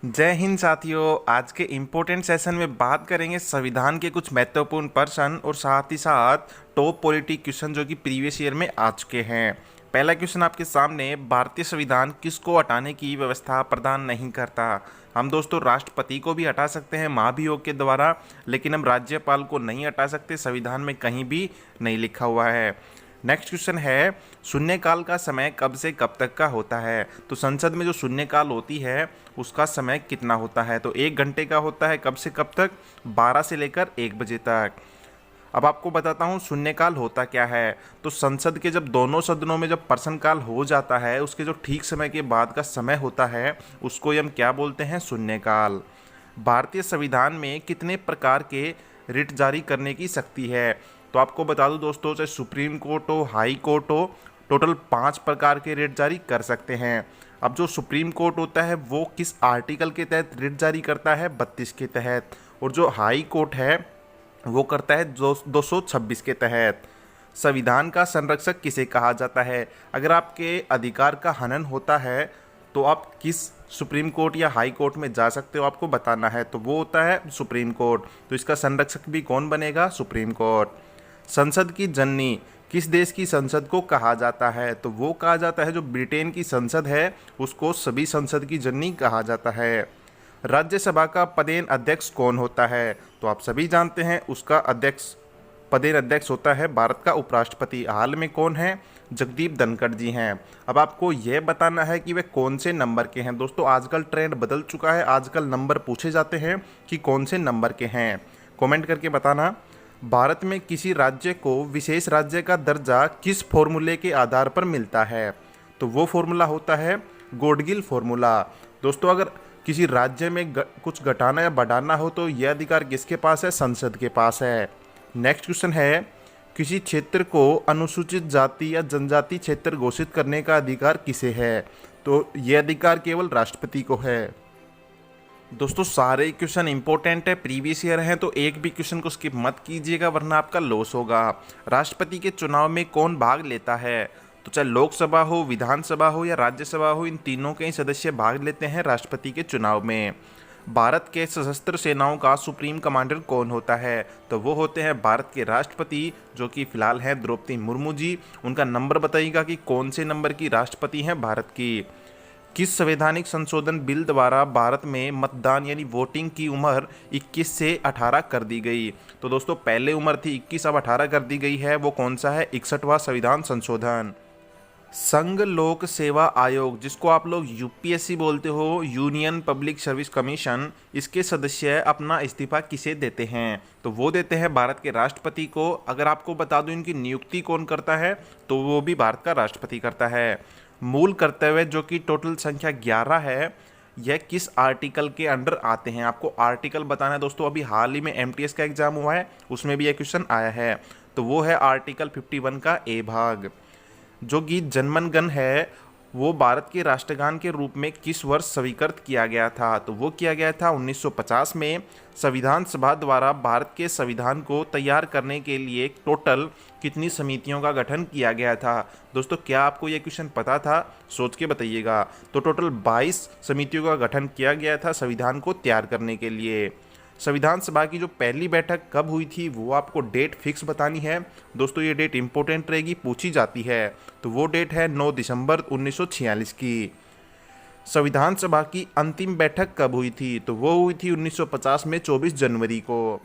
जय हिंद साथियों। आज के इम्पोर्टेंट सेशन में बात करेंगे संविधान के कुछ महत्वपूर्ण प्रश्न और साथ ही साथ टॉप पॉलिटी क्वेश्चन जो कि प्रीवियस ईयर में आ चुके हैं। पहला क्वेश्चन आपके सामने, भारतीय संविधान किसको हटाने की व्यवस्था प्रदान नहीं करता। हम दोस्तों राष्ट्रपति को भी हटा सकते हैं महाभियोग के द्वारा, लेकिन हम राज्यपाल को नहीं हटा सकते, संविधान में कहीं भी नहीं लिखा हुआ है। नेक्स्ट क्वेश्चन है, शून्यकाल का समय कब से कब तक का होता है। तो संसद में जो शून्यकाल होती है उसका समय कितना होता है। तो 1 घंटे का होता है। कब से कब तक? 12 से लेकर 1 बजे तक। अब आपको बताता हूँ शून्यकाल होता क्या है। तो संसद के जब दोनों सदनों में जब प्रश्नकाल हो जाता है, उसके जो ठीक समय के बाद का समय होता है उसको हम क्या बोलते हैं? शून्यकाल। भारतीय संविधान में कितने प्रकार के रिट जारी करने की शक्ति है। तो आपको बता दूं दोस्तों, चाहे सुप्रीम कोर्ट हो, हाई कोर्ट हो, टोटल 5 प्रकार के रिट जारी कर सकते हैं। अब जो सुप्रीम कोर्ट होता है वो किस आर्टिकल के तहत रिट जारी करता है? 32 के तहत। और जो हाई कोर्ट है वो करता है 226 के तहत। संविधान का संरक्षक किसे कहा जाता है? अगर आपके अधिकार का हनन होता है तो आप किस सुप्रीम कोर्ट या हाई कोर्ट में जा सकते हो, आपको बताना है। तो वो होता है सुप्रीम कोर्ट। तो इसका संरक्षक भी कौन बनेगा? Supreme court. संसद की जननी किस देश की संसद को कहा जाता है? तो वो कहा जाता है जो ब्रिटेन की संसद है उसको सभी संसद की जननी कहा जाता है। राज्यसभा का पदेन अध्यक्ष कौन होता है? तो आप सभी जानते हैं उसका पदेन अध्यक्ष होता है भारत का उपराष्ट्रपति। हाल में कौन है? जगदीप धनखड़ जी हैं। अब आपको यह बताना है कि वे कौन से नंबर के हैं। दोस्तों आजकल ट्रेंड बदल चुका है, आजकल नंबर पूछे जाते हैं कि कौन से नंबर के हैं। कमेंट करके बताना। भारत में किसी राज्य को विशेष राज्य का दर्जा किस फॉर्मूले के आधार पर मिलता है? तो वो फॉर्मूला होता है गोडगिल फॉर्मूला। दोस्तों अगर किसी राज्य में कुछ घटाना या बढ़ाना हो तो यह अधिकार किसके पास है? संसद के पास है। नेक्स्ट क्वेश्चन है, किसी क्षेत्र को अनुसूचित जाति या जनजाति क्षेत्र घोषित करने का अधिकार किसे है? तो यह अधिकार केवल राष्ट्रपति को है। दोस्तों सारे क्वेश्चन इंपॉर्टेंट है, प्रीवियस ईयर हैं, तो एक भी क्वेश्चन को स्किप मत कीजिएगा वरना आपका लॉस होगा। राष्ट्रपति के चुनाव में कौन भाग लेता है? तो चाहे लोकसभा हो, विधानसभा हो या राज्यसभा हो, इन तीनों के ही सदस्य भाग लेते हैं राष्ट्रपति के चुनाव में। भारत के सशस्त्र सेनाओं का सुप्रीम कमांडर कौन होता है? तो वो होते हैं भारत के राष्ट्रपति जो कि फिलहाल हैं द्रौपदी मुर्मू जी। उनका नंबर बताइएगा कि कौन से नंबर की राष्ट्रपति हैं भारत की। किस संवैधानिक संशोधन बिल द्वारा भारत में मतदान यानी वोटिंग की उम्र 21 से 18 कर दी गई? तो दोस्तों पहले उम्र थी 21, अब 18 कर दी गई है। वो कौन सा है? 61वां संविधान संशोधन। संघ लोक सेवा आयोग, जिसको आप लोग यूपीएससी बोलते हो, यूनियन पब्लिक सर्विस कमीशन, इसके सदस्य अपना इस्तीफा किसे देते हैं? तो वो देते हैं भारत के राष्ट्रपति को। अगर आपको बता दूं इनकी नियुक्ति कौन करता है, तो वो भी भारत का राष्ट्रपति करता है। मूल कर्तव्य जो कि टोटल संख्या 11 है, यह किस आर्टिकल के अंडर आते हैं? आपको आर्टिकल बताना है दोस्तों। अभी हाल ही में एमटीएस का एग्जाम हुआ है, उसमें भी यह क्वेश्चन आया है। तो वो है आर्टिकल 51 का ए भाग। जो गीत जनमन गण है वो भारत के राष्ट्रगान के रूप में किस वर्ष स्वीकृत किया गया था? तो वो किया गया था 1950 में। संविधान सभा द्वारा भारत के संविधान को तैयार करने के लिए टोटल कितनी समितियों का गठन किया गया था? दोस्तों क्या आपको ये क्वेश्चन पता था? सोच के बताइएगा। तो टोटल 22 समितियों का गठन किया गया था संविधान को तैयार करने के लिए। संविधान सभा की जो पहली बैठक कब हुई थी वो आपको डेट फिक्स बतानी है। दोस्तों ये डेट इंपॉर्टेंट रहेगी, पूछी जाती है। तो वो डेट है 9 दिसंबर 1946 की। संविधान सभा की अंतिम बैठक कब हुई थी? तो वो हुई थी 1950 में 24 जनवरी को।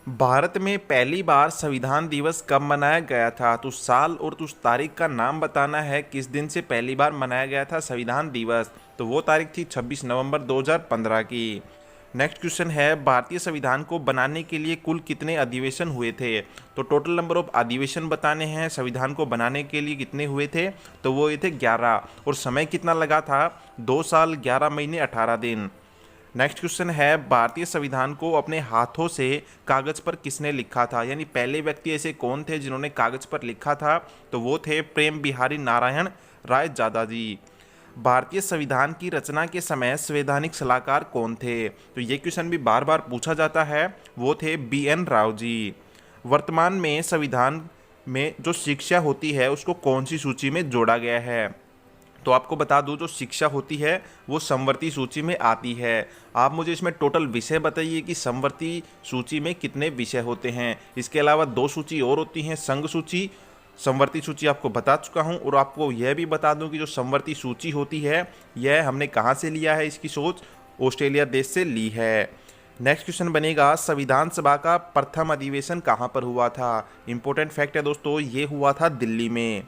भारत में पहली बार संविधान दिवस कब मनाया गया था? तो साल और उस तारीख का नाम बताना है किस दिन से पहली बार मनाया गया था संविधान दिवस। तो वो तारीख थी 26 नवंबर 2015 की। नेक्स्ट क्वेश्चन है, भारतीय संविधान को बनाने के लिए कुल कितने अधिवेशन हुए थे? तो टोटल नंबर ऑफ अधिवेशन बताने हैं संविधान को बनाने के लिए कितने हुए थे? तो वो हुए थे 11। और समय कितना लगा था? 2 साल 11 महीने 18 दिन। नेक्स्ट क्वेश्चन है, भारतीय संविधान को अपने हाथों से कागज पर किसने लिखा था? यानी पहले व्यक्ति ऐसे कौन थे जिन्होंने कागज पर लिखा था? तो वो थे प्रेम बिहारी नारायण राय जादा जी। भारतीय संविधान की रचना के समय संवैधानिक सलाहकार कौन थे? तो ये क्वेश्चन भी बार बार पूछा जाता है। वो थे BN राव जी। वर्तमान में संविधान में जो शिक्षा होती है उसको कौन सी सूची में जोड़ा गया है? तो आपको बता दूं, जो शिक्षा होती है वो समवर्ती सूची में आती है। आप मुझे इसमें टोटल विषय बताइए कि समवर्ती सूची में कितने विषय होते हैं। इसके अलावा 2 सूची और होती हैं, संघ सूची, समवर्ती सूची आपको बता चुका हूं। और आपको यह भी बता दूं कि जो समवर्ती सूची होती है यह हमने कहाँ से लिया है, इसकी सोच ऑस्ट्रेलिया देश से ली है। नेक्स्ट क्वेश्चन बनेगा, संविधान सभा का प्रथम अधिवेशन कहाँ पर हुआ था। इंपॉर्टेंट फैक्ट है दोस्तों, ये हुआ था दिल्ली में।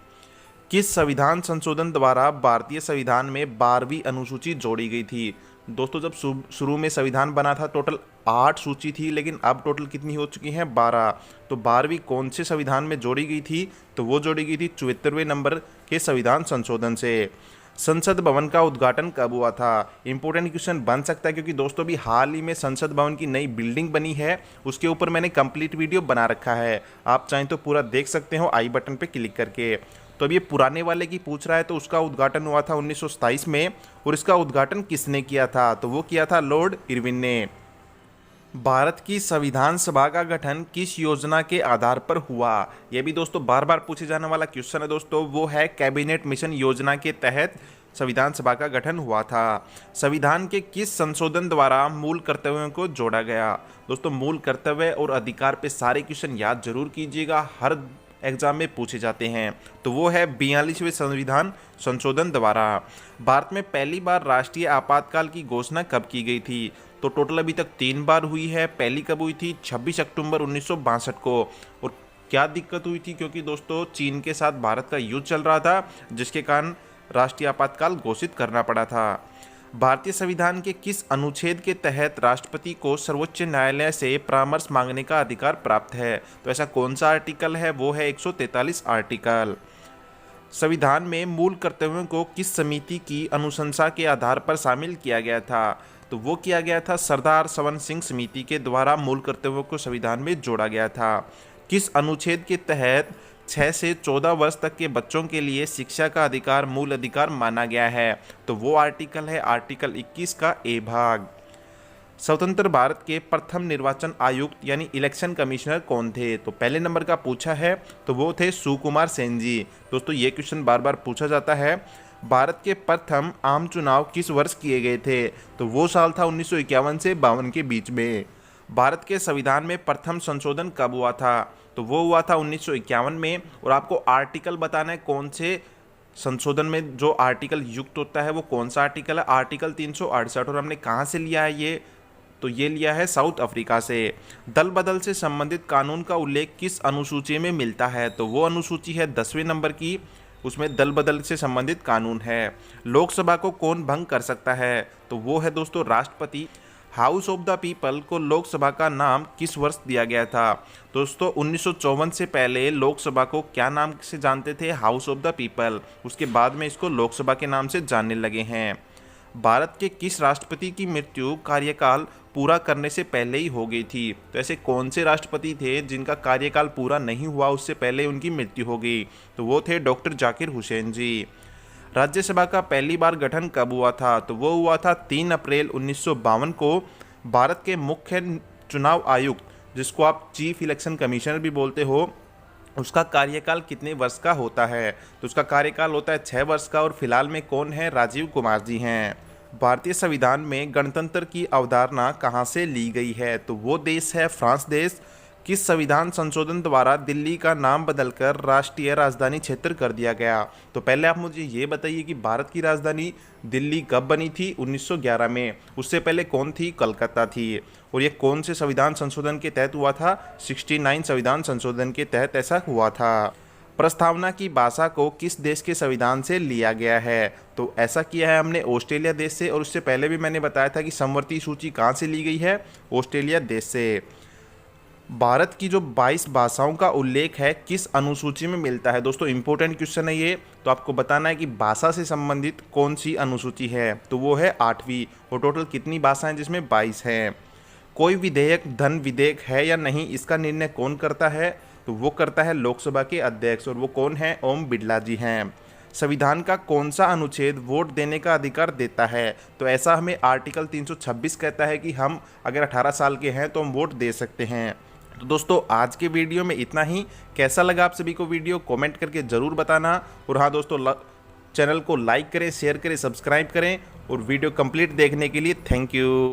किस संविधान संशोधन द्वारा भारतीय संविधान में 12वीं अनुसूची जोड़ी गई थी। दोस्तों जब शुरू में संविधान बना था टोटल 8 सूची थी, लेकिन अब टोटल कितनी हो चुकी हैं, 12। तो 12वीं कौन से संविधान में जोड़ी गई थी, तो वो जोड़ी गई थी 74वें नंबर के संविधान संशोधन से। संसद भवन का उद्घाटन कब हुआ था। इंपॉर्टेंट क्वेश्चन बन सकता है, क्योंकि दोस्तों भी हाल ही में संसद भवन की नई बिल्डिंग बनी है, उसके ऊपर मैंने कंप्लीट वीडियो बना रखा है, आप चाहें तो पूरा देख सकते हो आई बटन पे क्लिक करके। तो अब ये पुराने वाले की पूछ रहा है, तो उसका उद्घाटन हुआ था 1927 में। और इसका उद्घाटन किसने किया था, तो वो किया था लॉर्ड इरविन ने। भारत की संविधान सभा का गठन किस योजना के आधार पर हुआ। यह भी दोस्तों बार बार पूछे जाने वाला क्वेश्चन है दोस्तों, वो है कैबिनेट मिशन योजना के तहत संविधान सभा का गठन हुआ था। संविधान के किस संशोधन द्वारा मूल कर्तव्यों को जोड़ा गया। दोस्तों मूल कर्तव्य और अधिकार पे सारे क्वेश्चन याद जरूर कीजिएगा, हर एग्जाम में पूछे जाते हैं। तो वो है 42वें संविधान संशोधन द्वारा। भारत में पहली बार राष्ट्रीय आपातकाल की घोषणा कब की गई थी। तो टोटल अभी तक 3 बार हुई है। पहली कब हुई थी, 26 अक्टूबर 1962 को। और क्या दिक्कत हुई थी, क्योंकि दोस्तों चीन के साथ भारत का युद्ध चल रहा था, जिसके कारण राष्ट्रीय आपातकाल घोषित करना पड़ा था। भारतीय संविधान के किस अनुच्छेद के तहत राष्ट्रपति को सर्वोच्च न्यायालय से परामर्श मांगने का अधिकार प्राप्त है। तो ऐसा कौन सा आर्टिकल है, वो है 143 आर्टिकल। संविधान में मूल कर्तव्यों को किस समिति की अनुशंसा के आधार पर शामिल किया गया था। तो वो किया गया था सरदार सवन सिंह समिति के द्वारा मूल कर्तव्यों को संविधान में जोड़ा गया था। किस अनुच्छेद के तहत 6 से 14 वर्ष तक के बच्चों के लिए शिक्षा का अधिकार मूल अधिकार माना गया है। तो वो आर्टिकल है आर्टिकल 21 का ए भाग। स्वतंत्र भारत के प्रथम निर्वाचन आयुक्त यानी इलेक्शन कमिश्नर कौन थे। तो पहले नंबर का पूछा है, तो वो थे सुकुमार सेन जी। दोस्तों ये क्वेश्चन बार बार पूछा जाता है। भारत के प्रथम आम चुनाव किस वर्ष किए गए थे। तो वो साल था 1951 से 52 के बीच में। भारत के संविधान में प्रथम संशोधन कब हुआ था। तो वो हुआ था 1951 में। और आपको आर्टिकल बताना है कौन से संशोधन में जो आर्टिकल युक्त होता है वो कौन सा आर्टिकल है, आर्टिकल 368। और हमने कहाँ से लिया है ये, तो ये लिया है साउथ अफ्रीका से। दल बदल से संबंधित कानून का उल्लेख किस अनुसूची में मिलता है। तो वो अनुसूची है 10वें नंबर की, उसमें दल बदल से संबंधित कानून है। लोकसभा को कौन भंग कर सकता है। तो वो है दोस्तों राष्ट्रपति। हाउस ऑफ द पीपल को लोकसभा का नाम किस वर्ष दिया गया था। दोस्तों 1954 से पहले लोकसभा को क्या नाम से जानते थे, हाउस ऑफ द पीपल। उसके बाद में इसको लोकसभा के नाम से जानने लगे हैं। भारत के किस राष्ट्रपति की मृत्यु कार्यकाल पूरा करने से पहले ही हो गई थी। तो ऐसे कौन से राष्ट्रपति थे जिनका कार्यकाल पूरा नहीं हुआ, उससे पहले उनकी मृत्यु हो गई। तो वो थे डॉक्टर जाकिर हुसैन जी। राज्यसभा का पहली बार गठन कब हुआ था। तो वो हुआ था 3 अप्रैल 1952 को। भारत के मुख्य चुनाव आयुक्त, जिसको आप चीफ इलेक्शन कमिश्नर भी बोलते हो, उसका कार्यकाल कितने वर्ष का होता है। तो उसका कार्यकाल होता है 6 वर्ष का। और फिलहाल में कौन है, राजीव कुमार जी हैं। भारतीय संविधान में गणतंत्र की अवधारणा कहाँ से ली गई है। तो वो देश है फ्रांस देश। किस संविधान संशोधन द्वारा दिल्ली का नाम बदलकर राष्ट्रीय राजधानी क्षेत्र कर दिया गया। तो पहले आप मुझे ये बताइए कि भारत की राजधानी दिल्ली कब बनी थी, 1911 में। उससे पहले कौन थी, कलकत्ता थी। और ये कौन से संविधान संशोधन के तहत हुआ था, 69 संविधान संशोधन के तहत ऐसा हुआ था। प्रस्तावना की भाषा को किस देश के संविधान से लिया गया है। तो ऐसा किया है हमने ऑस्ट्रेलिया देश से। और उससे पहले भी मैंने बताया था कि समवर्ती सूची कहाँ से ली गई है, ऑस्ट्रेलिया देश से। भारत की जो 22 भाषाओं का उल्लेख है किस अनुसूची में मिलता है। दोस्तों इंपॉर्टेंट क्वेश्चन है ये, तो आपको बताना है कि भाषा से संबंधित कौन सी अनुसूची है। तो वो है 8वीं। और टोटल कितनी भाषाएं, जिसमें 22 हैं। कोई विधेयक धन विधेयक है या नहीं, इसका निर्णय कौन करता है। तो वो करता है लोकसभा के अध्यक्ष। और वो कौन है, ओम बिरला जी हैं। संविधान का कौन सा अनुच्छेद वोट देने का अधिकार देता है। तो ऐसा हमें आर्टिकल 326 कहता है कि हम अगर 18 साल के हैं तो हम वोट दे सकते हैं। तो दोस्तों आज के वीडियो में इतना ही। कैसा लगा आप सभी को वीडियो, कमेंट करके ज़रूर बताना। और हाँ दोस्तों, चैनल को लाइक करें, शेयर करें, सब्सक्राइब करें और वीडियो कंप्लीट देखने के लिए थैंक यू।